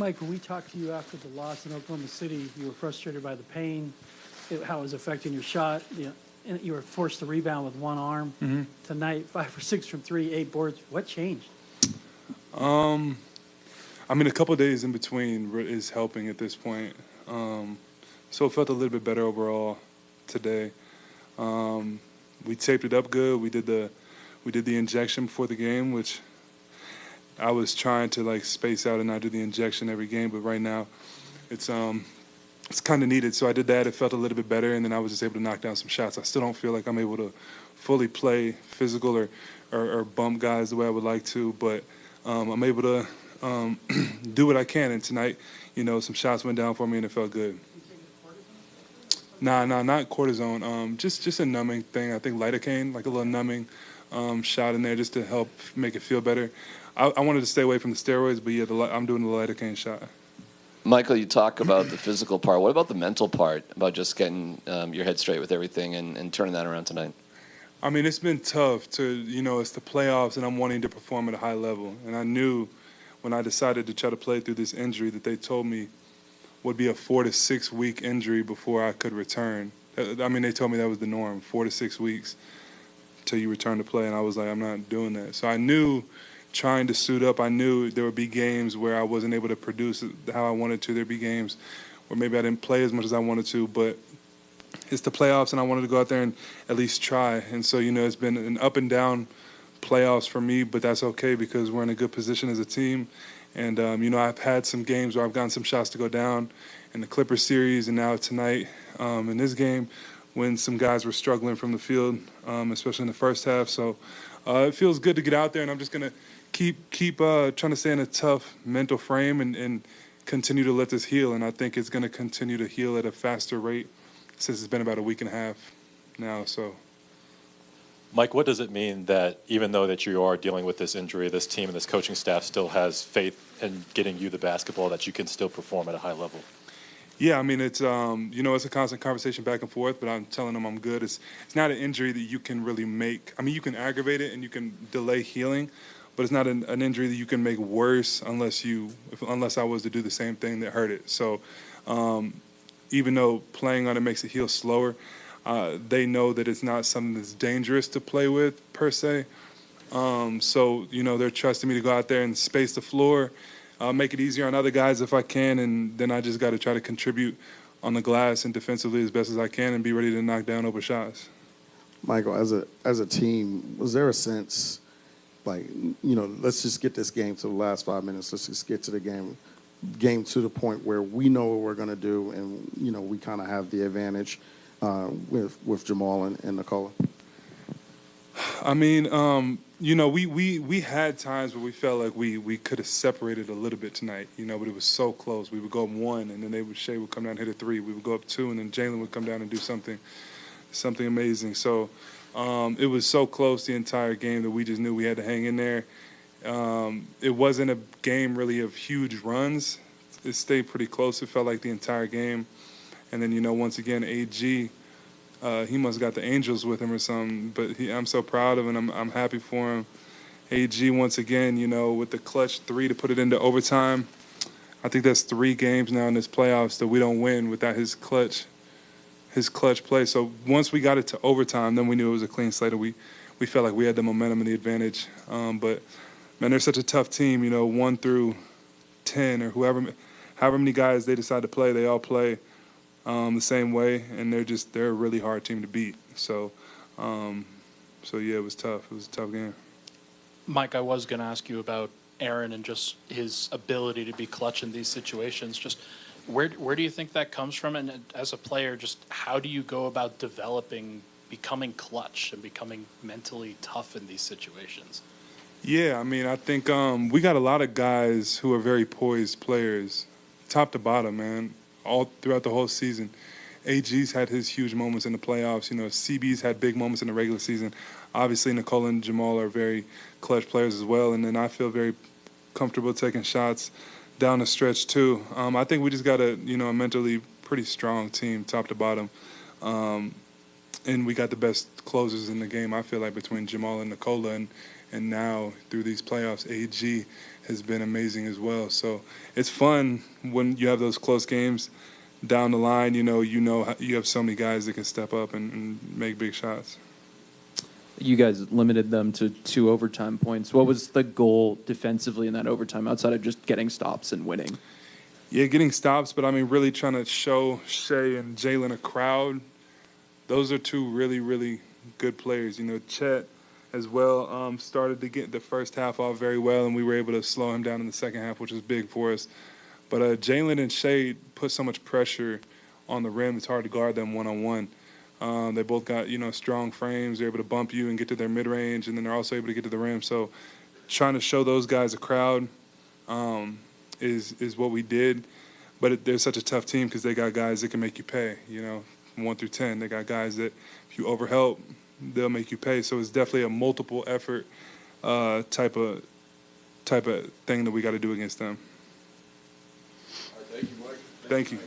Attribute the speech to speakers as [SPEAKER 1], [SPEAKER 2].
[SPEAKER 1] Mike, when we talked to you after the loss in Oklahoma City, you were frustrated by the pain, how it was affecting your shot. And you were forced to rebound with one arm. Tonight, 5 for 6 from three, 8 boards. What changed?
[SPEAKER 2] I mean, a couple of days in between is helping at this point. So it felt a little bit better overall today. We taped it up good. We did the injection before the game, which I was trying to like space out and not do the injection every game. But right now, it's kind of needed. So I did that. It felt a little bit better, and then I was just able to knock down some shots. I still don't feel like I'm able to fully play physical or bump guys the way I would like to, but I'm able to do what I can. And tonight, some shots went down for me, and it felt good. Nah, not cortisone. Just a numbing thing. I think lidocaine, like a little numbing shot in there just to help make it feel better. I wanted to stay away from the steroids, but yeah, I'm doing the lidocaine shot.
[SPEAKER 3] Michael, you talk about the physical part. What about the mental part, about just getting your head straight with everything and turning that around tonight?
[SPEAKER 2] I mean, it's been tough to, it's the playoffs and I'm wanting to perform at a high level. And I knew when I decided to try to play through this injury that they told me would be a 4 to 6 week injury before I could return. I mean, they told me that was the norm, 4 to 6 weeks till you return to play. And I was like, I'm not doing that. So I knew trying to suit up, I knew there would be games where I wasn't able to produce how I wanted to. There'd be games where maybe I didn't play as much as I wanted to, but it's the playoffs and I wanted to go out there and at least try. And so, it's been an up and down playoffs for me, but that's okay because we're in a good position as a team. And, I've had some games where I've gotten some shots to go down in the Clippers series and now tonight in this game when some guys were struggling from the field, especially in the first half. So it feels good to get out there, and I'm just going to keep trying to stay in a tough mental frame and continue to let this heal. And I think it's going to continue to heal at a faster rate since it's been about a week and a half now. So,
[SPEAKER 4] Mike, what does it mean that even though that you are dealing with this injury, this team and this coaching staff still has faith in getting you the basketball that you can still perform at a high level?
[SPEAKER 2] Yeah, I mean, it's it's a constant conversation back and forth, but I'm telling them I'm good. It's not an injury that you can really make. I mean, you can aggravate it and you can delay healing, but it's not an injury that you can make worse unless I was to do the same thing that hurt it. So even though playing on it makes it heal slower, they know that it's not something that's dangerous to play with per se. So, they're trusting me to go out there and space the floor, make it easier on other guys if I can, and then I just got to try to contribute on the glass and defensively as best as I can and be ready to knock down open shots.
[SPEAKER 5] Michael, as a team, was there a sense like, let's just get this game to the last 5 minutes. Let's just get to the game to the point where we know what we're going to do and, we kind of have the advantage with Jamal and Nikola?
[SPEAKER 2] I mean, we had times where we felt like we could have separated a little bit tonight, but it was so close. We would go up 1, and then Shea would come down and hit a 3. We would go up 2, and then Jalen would come down and do something amazing. So it was so close the entire game that we just knew we had to hang in there. It wasn't a game really of huge runs. It stayed pretty close. It felt like the entire game. And then, once again, AG, he must have got the Angels with him or something. But I'm so proud of him. I'm happy for him. AG, once again, with the clutch 3 to put it into overtime. I think that's 3 games now in this playoffs that we don't win without his clutch play. So once we got it to overtime, then we knew it was a clean slate. We felt like we had the momentum and the advantage. But, man, they're such a tough team, 1 through 10 or however many guys they decide to play, they all play the same way, and they're a really hard team to beat. So yeah, it was tough. It was a tough game.
[SPEAKER 6] Mike, I was going to ask you about Aaron and just his ability to be clutch in these situations. Just where do you think that comes from? And as a player, just how do you go about becoming clutch and becoming mentally tough in these situations?
[SPEAKER 2] Yeah, I mean, I think we got a lot of guys who are very poised players, top to bottom, man, all throughout the whole season. AG's had his huge moments in the playoffs. CB's had big moments in the regular season. Obviously, Nikola and Jamal are very clutch players as well, and then I feel very comfortable taking shots down the stretch too. I think we just got a mentally pretty strong team, top to bottom, and we got the best closers in the game. I feel like between Jamal and Nikola, and and now through these playoffs, AG has been amazing as well. So it's fun when you have those close games down the line. You have so many guys that can step up and make big shots.
[SPEAKER 7] You guys limited them to 2 overtime points. What was the goal defensively in that overtime outside of just getting stops and winning?
[SPEAKER 2] Yeah, getting stops, but I mean, really trying to show Shea and Jalen a crowd. Those are 2 really, really good players. Chet as well started to get the first half off very well, and we were able to slow him down in the second half, which was big for us. But Jalen and Shea put so much pressure on the rim, it's hard to guard them one-on-one. They both got, strong frames. They're able to bump you and get to their mid-range, and then they're also able to get to the rim. So trying to show those guys a crowd is what we did. But they're such a tough team because they got guys that can make you pay, 1 through 10. They got guys that if you overhelp, they'll make you pay. So it's definitely a multiple effort type of thing that we got to do against them.
[SPEAKER 8] All right, thank you, Mike.
[SPEAKER 2] Thank you.